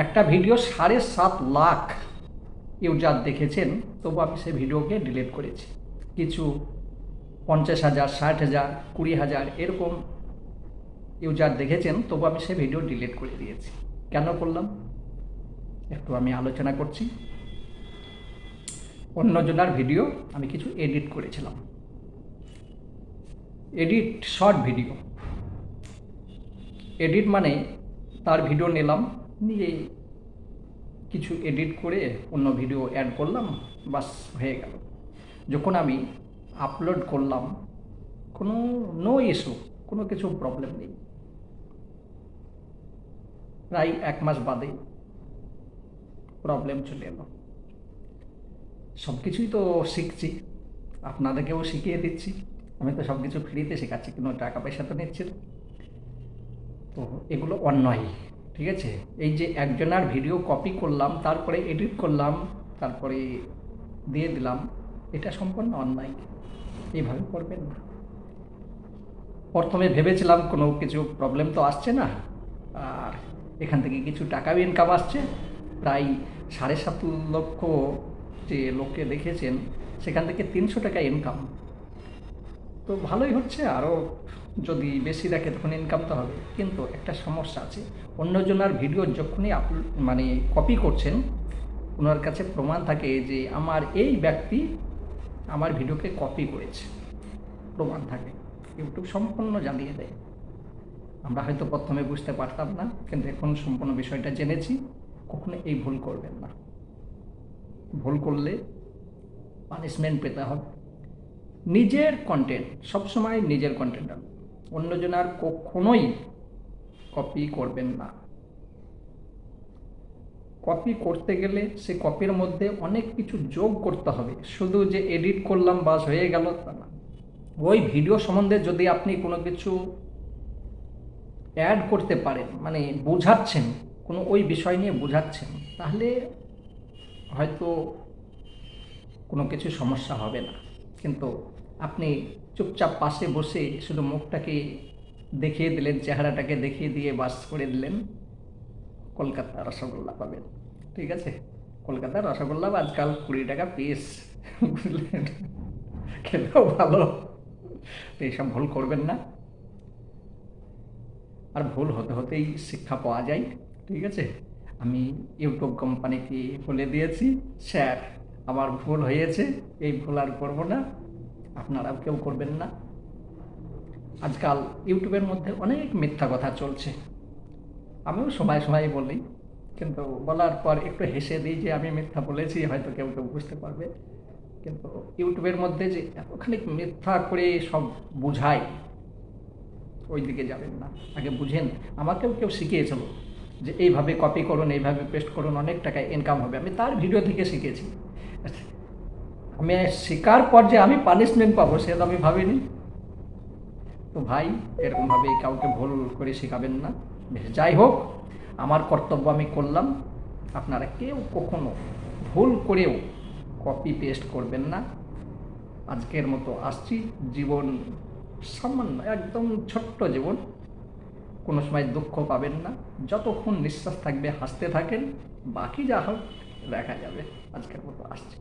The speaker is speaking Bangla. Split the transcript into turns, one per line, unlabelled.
একটা ভিডিও 7.5 লাখ ইউজার দেখেছেন, তবু আমি সেই ভিডিওকে ডিলিট করেছি। কিছু 50,000, 60,000, 20,000 এরকম ইউজার দেখেছেন, তবু আমি সেই ভিডিও ডিলিট করে দিয়েছি। কেন করলাম একটু আমি আলোচনা করছি। অন্যজনের ভিডিও আমি কিছু এডিট করেছিলাম, শর্ট ভিডিও এডিট মানে তার ভিডিও নিলাম, নিয়ে কিছু এডিট করে অন্য ভিডিও অ্যাড করলাম, বাস হয়ে গেল। যখন আমি আপলোড করলাম, কোনো নো ইস্যু, কোনো কিছু প্রবলেম নেই। প্রায় 1 মাস বাদে প্রবলেম চলে এলো। সব কিছুই তো শিখছি, আপনাদেরকেও শিখিয়ে দিচ্ছি। আমি তো সব কিছু ফ্রিতে শেখাচ্ছি, কোনো টাকা পয়সা তো নিচ্ছি না। তো এগুলো অন্যায়, ঠিক আছে? এই যে একজনের ভিডিও কপি করলাম, তারপরে এডিট করলাম, তারপরে দিয়ে দিলাম, এটা সম্পূর্ণ অন্যায়। এইভাবে করবেন না। প্রথমে ভেবেছিলাম কোনো কিছু প্রবলেম তো আসছে না, আর এখান থেকে কিছু টাকাও ইনকাম আসছে। প্রায় 7.5 লক্ষ যে লোককে দেখেছেন, সেখান থেকে 300 টাকা ইনকাম, তো ভালোই হচ্ছে। আরও যদি বেশি দেখে তখন ইনকাম তো হবে। কিন্তু একটা সমস্যা আছে, অন্যজনের ভিডিও যখনই মানে কপি করছেন, ওনার কাছে প্রমাণ থাকে যে আমার এই ব্যক্তি আমার ভিডিওকে কপি করেছে, প্রমাণ থাকে। ইউটিউব সম্পূর্ণ জানিয়ে দেয়। আমরা হয়তো প্রথমে বুঝতে পারতাম না, কিন্তু এখন সম্পূর্ণ বিষয়টা জেনেছি। কখনো এই ভুল করবেন না। ভুল করলে পানিশমেন্ট পেতে হবে। নিজের কন্টেন্ট সবসময় নিজের কন্টেন্ট আনবেন, অন্যজনের কখনোই কপি করবেন না। কপি করতে গেলে সে কপির মধ্যে অনেক কিছু যোগ করতে হবে, শুধু যে এডিট করলাম বাস হয়ে গেল তা না। ওই ভিডিও সম্বন্ধে যদি আপনি কোনো কিছু অ্যাড করতে পারেন, মানে বোঝাচ্ছেন, কোনো ওই বিষয় নিয়ে বোঝাচ্ছেন, তাহলে হয়তো কোনো কিছু সমস্যা হবে না। কিন্তু আপনি চুপচাপ পাশে বসে শুধু মুখটাকে দেখিয়ে দিলেন, চেহারাটাকে দেখিয়ে দিয়ে বাস করে দিলেন, কলকাতা রসগোল্লা পাবেন, ঠিক আছে? কলকাতার রসগোল্লা আজকাল 20 টাকা পিস, বুঝলেন? খেলেও ভালো। এইসব ভুল করবেন না। আর ভুল হতে হতেই শিক্ষা পাওয়া যায়, ঠিক আছে? আমি ইউটিউব কোম্পানিকে বলে দিয়েছি, স্যার আমার ভুল হয়েছে, এই ভুল আর করবো না, আপনারাও কেউ করবেন না। আজকাল ইউটিউবের মধ্যে অনেক মিথ্যা কথা চলছে, আমিও সময় সময় বলি, কিন্তু বলার পর একটু হেসে দিই যে আমি মিথ্যা বলেছি, হয়তো কেউ কেউ বুঝতে পারবে। কিন্তু ইউটিউবের মধ্যে যে এতখানি মিথ্যা করে সব বুঝায়, ওই দিকে যাবেন না। আগে বুঝেন। আমাকেও কেউ শিখিয়েছিল যে এইভাবে কপি করুন, এইভাবে পেস্ট করুন, অনেক টাকা ইনকাম হবে। আমি তার ভিডিও থেকে শিখেছি। আমি শেখার পর যে আমি পানিশমেন্ট পাবো সে তো আমি ভাবিনি। তো ভাই, এরকমভাবে কাউকে ভুল করে শেখাবেন না। বেশ, যাই হোক, আমার কর্তব্য আমি করলাম। আপনারা কেউ কখনো ভুল করেও কপি পেস্ট করবেন না। আজকের মতো আসছি। জীবন সামান্য, একদম ছোট্ট জীবন, কোনো সময় দুঃখ পাবেন না। যতক্ষণ নিঃশ্বাস থাকবে হাসতে থাকেন, বাকি যা হোক দেখা যাবে। আজকের মতো আসছি।